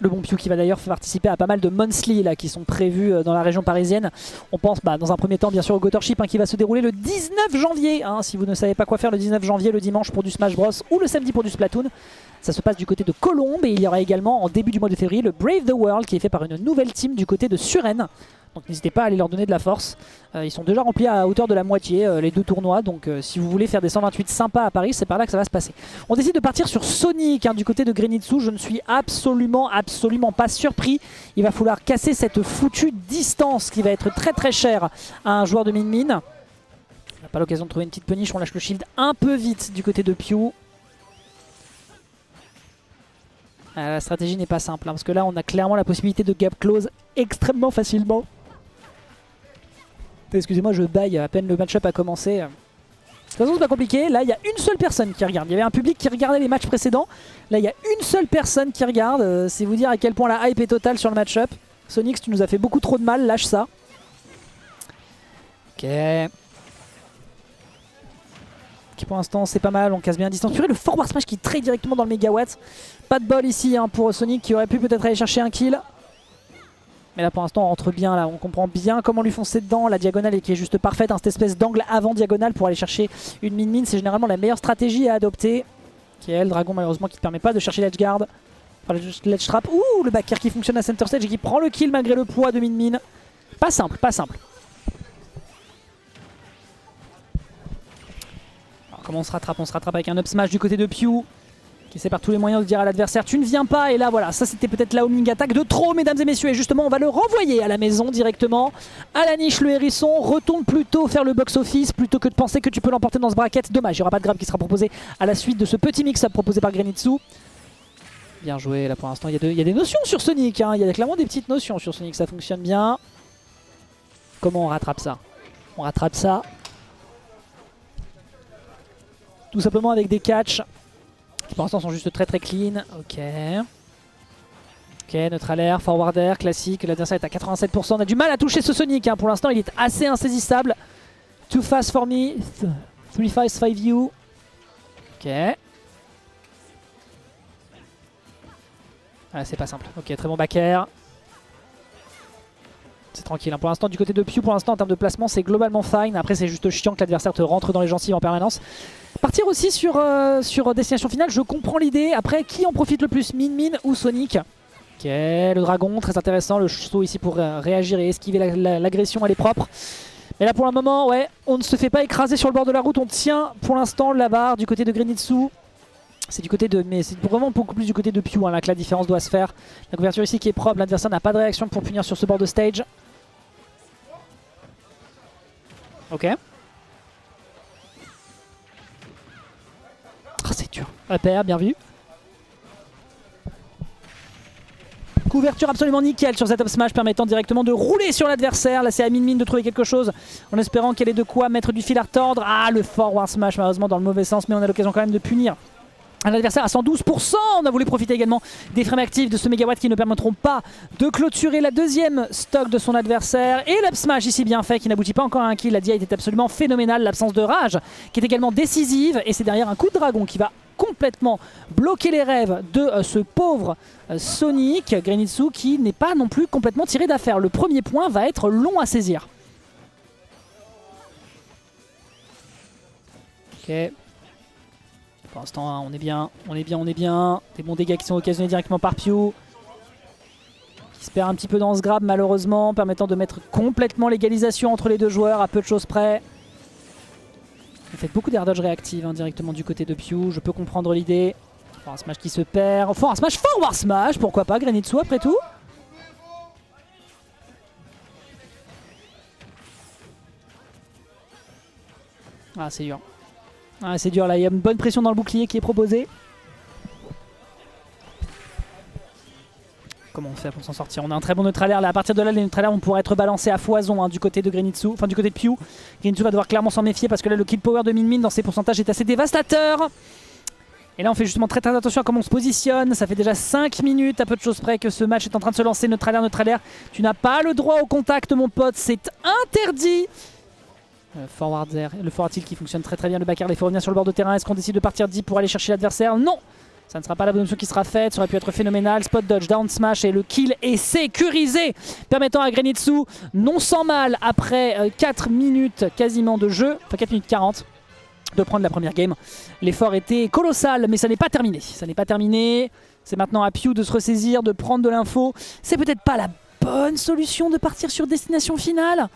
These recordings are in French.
Le bon Piu qui va d'ailleurs participer à pas mal de monthly là, qui sont prévus dans la région parisienne. On pense dans un premier temps bien sûr au Gothership qui va se dérouler le 19 janvier. Si vous ne savez pas quoi faire le 19 janvier, le dimanche pour du Smash Bros ou le samedi pour du Splatoon. Ça se passe du côté de Colombes et il y aura également en début du mois de février le Brave the World qui est fait par une nouvelle team du côté de Suresnes. Donc n'hésitez pas à aller leur donner de la force. Ils sont déjà remplis à hauteur de la moitié, les 2 tournois. Donc si vous voulez faire des 128 sympas à Paris, c'est par là que ça va se passer. On décide de partir sur Sonic du côté de Grenitsu. Je ne suis absolument pas surpris. Il va falloir casser cette foutue distance qui va être très très chère à un joueur de Min Min. On n'a pas l'occasion de trouver une petite punish. On lâche le shield un peu vite du côté de Piu. La stratégie n'est pas simple parce que là on a clairement la possibilité de gap close extrêmement facilement. Excusez-moi, je baille à peine le match-up a commencé. De toute façon, c'est pas compliqué. Là, il y a une seule personne qui regarde. Il y avait un public qui regardait les matchs précédents. Là, il y a une seule personne qui regarde. C'est vous dire à quel point la hype est totale sur le match-up. Sonic, tu nous as fait beaucoup trop de mal. Lâche ça. Ok. Pour l'instant, c'est pas mal. On casse bien à distance. Purée, le forward smash qui trade directement dans le mégawatt. Pas de bol ici pour Sonic qui aurait pu peut-être aller chercher un kill. Mais là pour l'instant on rentre bien, là on comprend bien comment lui foncer dedans. La diagonale qui est juste parfaite, cette espèce d'angle avant diagonale pour aller chercher une Min-Min, c'est généralement la meilleure stratégie à adopter. Qui est le dragon malheureusement qui ne permet pas de chercher l'edgeguard. Enfin le ledge trap, ouh le back air qui fonctionne à center stage et qui prend le kill malgré le poids de Min-Min. Pas simple, pas simple. Alors comment on se rattrape? On se rattrape avec un up smash du côté de Piu. Qui essaie par tous les moyens de dire à l'adversaire tu ne viens pas, et là voilà, ça c'était peut-être la homing attack de trop mesdames et messieurs, et justement on va le renvoyer à la maison directement, à la niche le hérisson, retourne plutôt faire le box office plutôt que de penser que tu peux l'emporter dans ce bracket. Dommage, il n'y aura pas de grab qui sera proposé à la suite de ce petit mix-up proposé par Grenitsu. Bien joué là pour l'instant, il y a des notions sur Sonic, il y a clairement des petites notions sur Sonic, ça fonctionne bien. Comment on rattrape ça? On rattrape ça tout simplement avec des catchs qui pour l'instant sont juste très très clean. Ok. Ok, neutral air, forward air, classique. L'adversaire est à 87%. On a du mal à toucher ce Sonic. Pour l'instant, il est assez insaisissable. Too fast for me. 3 fast 5 you. Ok. Ah, c'est pas simple. Ok, très bon back air. C'est tranquille. Pour l'instant, du côté de Piu, pour l'instant, en termes de placement, c'est globalement fine. Après, c'est juste chiant que l'adversaire te rentre dans les gencives en permanence. Partir aussi sur destination finale, je comprends l'idée. Après, qui en profite le plus, Min-Min ou Sonic? Ok, le dragon, très intéressant. Le saut ici pour réagir et esquiver l'agression, elle est propre. Mais là, pour le moment, ouais, on ne se fait pas écraser sur le bord de la route. On tient pour l'instant la barre du côté de Grenitsu. C'est du côté de, mais c'est vraiment beaucoup plus du côté de Piu là que la différence doit se faire. La couverture ici qui est propre, l'adversaire n'a pas de réaction pour punir sur ce bord de stage. Ok. Oh, c'est dur. Repère, bien vu. Couverture absolument nickel sur cette up smash permettant directement de rouler sur l'adversaire. Là c'est à Min-Min de trouver quelque chose en espérant qu'elle ait de quoi mettre du fil à retordre. Ah, le forward smash malheureusement dans le mauvais sens, mais on a l'occasion quand même de punir un adversaire à 112%. On a voulu profiter également des frames actifs de ce mégawatt qui ne permettront pas de clôturer la deuxième stock de son adversaire. Et l'up smash ici bien fait qui n'aboutit pas encore à un kill. La DI était absolument phénoménale. L'absence de rage qui est également décisive. Et c'est derrière un coup de dragon qui va complètement bloquer les rêves de ce pauvre Sonic. Grenitsu qui n'est pas non plus complètement tiré d'affaire. Le premier point va être long à saisir. Ok. Pour l'instant, on est bien, on est bien, on est bien. Des bons dégâts qui sont occasionnés directement par Piu. Qui se perd un petit peu dans ce grab malheureusement, permettant de mettre complètement l'égalisation entre les deux joueurs à peu de choses près. Vous faites beaucoup d'air dodge réactive directement du côté de Piu, je peux comprendre l'idée. Un smash qui se perd. Enfin, un smash forward smash, pourquoi pas, Grenitsu après tout. Ah, c'est dur. Ah, c'est dur là, il y a une bonne pression dans le bouclier qui est proposée. Comment on fait pour s'en sortir? On a un très bon neutral air là. À partir de là, les neutral air vont pouvoir être balancés à foison du côté de Grenitsu, enfin du côté de Piu. Grenitsu va devoir clairement s'en méfier parce que là, le kill power de Min-Min dans ses pourcentages est assez dévastateur. Et là, on fait justement très très attention à comment on se positionne. Ça fait déjà 5 minutes à peu de choses près que ce match est en train de se lancer. Neutral air. Tu n'as pas le droit au contact, mon pote. C'est interdit. Le forward tilt qui fonctionne très très bien. Le back air, il faut revenir sur le bord de terrain. Est-ce qu'on décide de partir deep pour aller chercher l'adversaire? Non. Ça ne sera pas la bonne option qui sera faite, ça aurait pu être phénoménal. Spot dodge, down smash et le kill est sécurisé, permettant à Grenitsu, non sans mal, après 4 minutes quasiment de jeu, enfin 4 minutes 40, de prendre la première game. L'effort était colossal, mais ça n'est pas terminé. Ça n'est pas terminé. C'est maintenant à Pew de se ressaisir, de prendre de l'info. C'est peut-être pas la bonne solution de partir sur destination finale.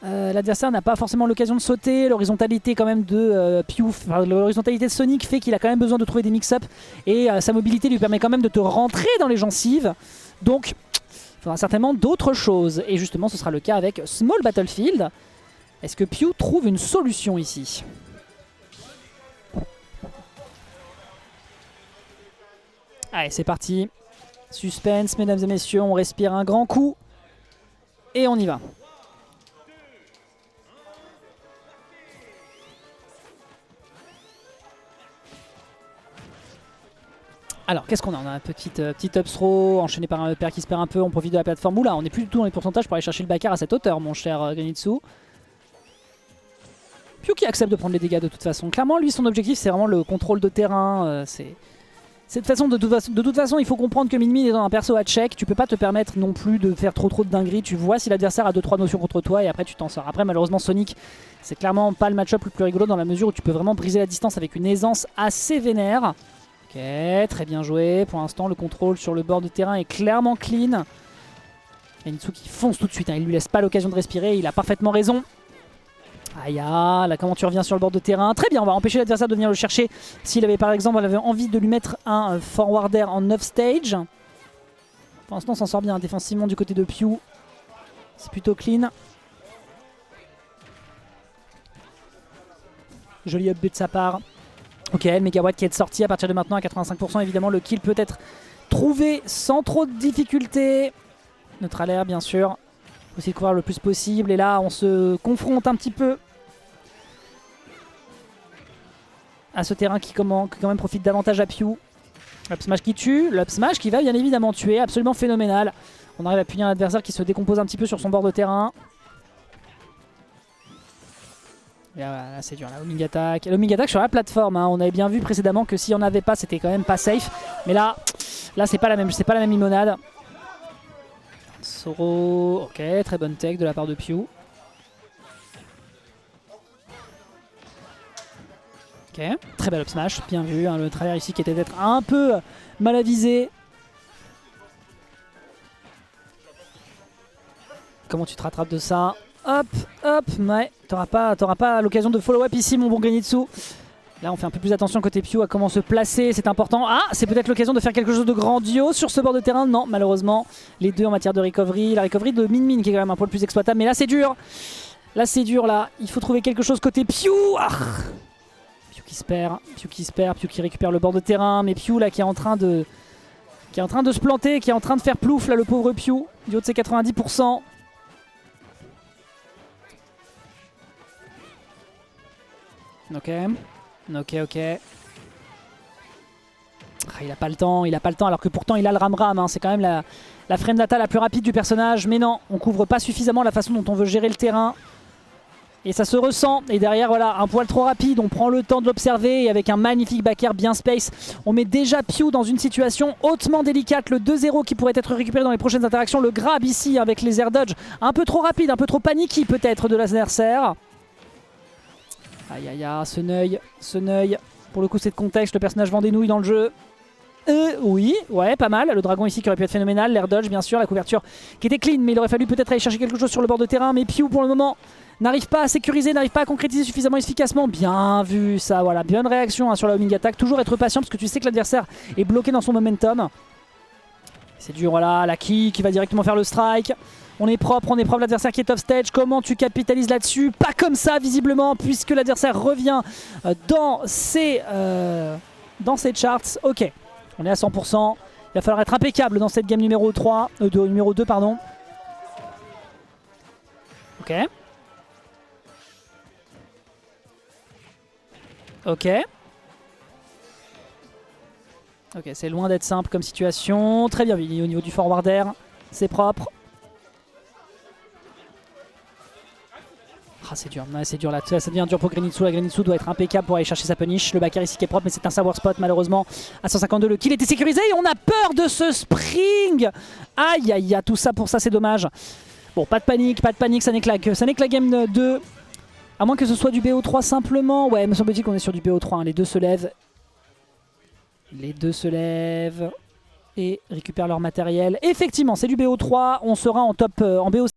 L'adversaire n'a pas forcément l'occasion de sauter. L'horizontalité quand même de Pew, l'horizontalité de Sonic fait qu'il a quand même besoin de trouver des mix-up. Et sa mobilité lui permet quand même de te rentrer dans les gencives. Donc, il faudra certainement d'autres choses. Et justement, ce sera le cas avec Small Battlefield. Est-ce que Pew trouve une solution ici ? Allez, c'est parti. Suspense, mesdames et messieurs, on respire un grand coup. Et on y va. Alors, qu'est-ce qu'on a ? On a un petit up throw, enchaîné par un upper qui se perd un peu, on profite de la plateforme. Oula, on n'est plus du tout dans les pourcentages pour aller chercher le backer à cette hauteur, mon cher Grenitsu. Pew qui accepte de prendre les dégâts de toute façon. Clairement, lui, son objectif, c'est vraiment le contrôle de terrain. De toute façon, il faut comprendre que Min Min est dans un perso à check. Tu peux pas te permettre non plus de faire trop de dingueries. Tu vois si l'adversaire a 2-3 notions contre toi et après tu t'en sors. Après, malheureusement, Sonic, c'est clairement pas le match-up le plus rigolo dans la mesure où tu peux vraiment briser la distance avec une aisance assez vénère. Ok, très bien joué. Pour l'instant, le contrôle sur le bord de terrain est clairement clean. Grenitsu qui fonce tout de suite. Hein. Il lui laisse pas l'occasion de respirer. Il a parfaitement raison. Aïe, là comment tu reviens sur le bord de terrain. Très bien, on va empêcher l'adversaire de venir le chercher. S'il avait par exemple envie de lui mettre un forward air en off stage. Pour l'instant on s'en sort bien défensivement du côté de Pew. C'est plutôt clean. Joli up B de sa part. Ok, le Megawatt qui est sorti à partir de maintenant à 85%. Évidemment le kill peut être trouvé sans trop de difficulté. Neutral air bien sûr. Faut essayer de couvrir le plus possible. Et là, on se confronte un petit peu à ce terrain qui quand même profite davantage à Pew. L'up smash qui tue. L'up smash qui va bien évidemment tuer. Absolument phénoménal. On arrive à punir un adversaire qui se décompose un petit peu sur son bord de terrain. Et là, c'est dur. La homing attack. L'homing attack sur la plateforme. Hein. On avait bien vu précédemment que s'il n'y en avait pas, c'était quand même pas safe. Mais là c'est pas la même limonade. Soro, ok, très bonne tech de la part de Pew. Ok, très belle up smash, bien vu. Hein, le travers ici qui était peut-être un peu mal avisé. Comment tu te rattrapes de ça? Hop, hop, ouais, t'auras pas l'occasion de follow-up ici, mon bon Grenitsu. Là, on fait un peu plus attention côté Pew à comment se placer, c'est important. Ah, c'est peut-être l'occasion de faire quelque chose de grandiose sur ce bord de terrain. Non, malheureusement, les deux en matière de recovery. La recovery de Min Min qui est quand même un poil plus exploitable. Mais là, c'est dur. Là, c'est dur, là. Il faut trouver quelque chose côté Pew. Ah, Pew qui se perd, Pew qui récupère le bord de terrain. Mais Pew, là, qui est en train de se planter, qui est en train de faire plouf, là, le pauvre Pew, du haut de ses 90%. Ok. Ok. Ah, il a pas le temps alors que pourtant il a le ram-ram. Hein. C'est quand même la frame data la plus rapide du personnage. Mais non, on couvre pas suffisamment la façon dont on veut gérer le terrain. Et ça se ressent. Et derrière, voilà, un poil trop rapide. On prend le temps de l'observer. Et avec un magnifique back air bien space, on met déjà Pew dans une situation hautement délicate. Le 2-0 qui pourrait être récupéré dans les prochaines interactions. Le grab ici avec les air dodge. Un peu trop rapide, un peu trop paniqué peut-être de l'adversaire. Aïe aïe aïe, ce neuil. Pour le coup, c'est de contexte, le personnage vend des nouilles dans le jeu. Oui, ouais, pas mal. Le dragon ici qui aurait pu être phénoménal. L'air dodge, bien sûr, la couverture qui était clean, mais il aurait fallu peut-être aller chercher quelque chose sur le bord de terrain. Mais Pew, pour le moment, n'arrive pas à sécuriser, n'arrive pas à concrétiser suffisamment efficacement. Bien vu, ça, voilà. Bonne réaction hein, sur la homing attack. Toujours être patient parce que tu sais que l'adversaire est bloqué dans son momentum. C'est dur, voilà. La Ki qui va directement faire le strike. On est propre, l'adversaire qui est off stage. Comment tu capitalises là-dessus? Pas comme ça, visiblement, puisque l'adversaire revient dans ses charts. Ok, on est à 100%. Il va falloir être impeccable dans cette game numéro 3, numéro 2, pardon. Ok. Ok, c'est loin d'être simple comme situation. Très bien, au niveau du forward air, c'est propre. c'est dur, ouais, c'est dur là, ça devient dur pour Grenitsu. La Grenitsu doit être impeccable pour aller chercher sa punish. Le backer ici qui est propre, mais c'est un savoir spot malheureusement. À 152, le kill était sécurisé et on a peur de ce spring. Aïe aïe aïe, tout ça pour ça, c'est dommage. Bon, pas de panique, ça n'est que la game 2. À moins que ce soit du BO3 simplement. Ouais, me semble-t-il qu'on est sur du BO3, hein. Les deux se lèvent. Les deux se lèvent et récupèrent leur matériel. Effectivement, c'est du BO3, on sera en top en BO.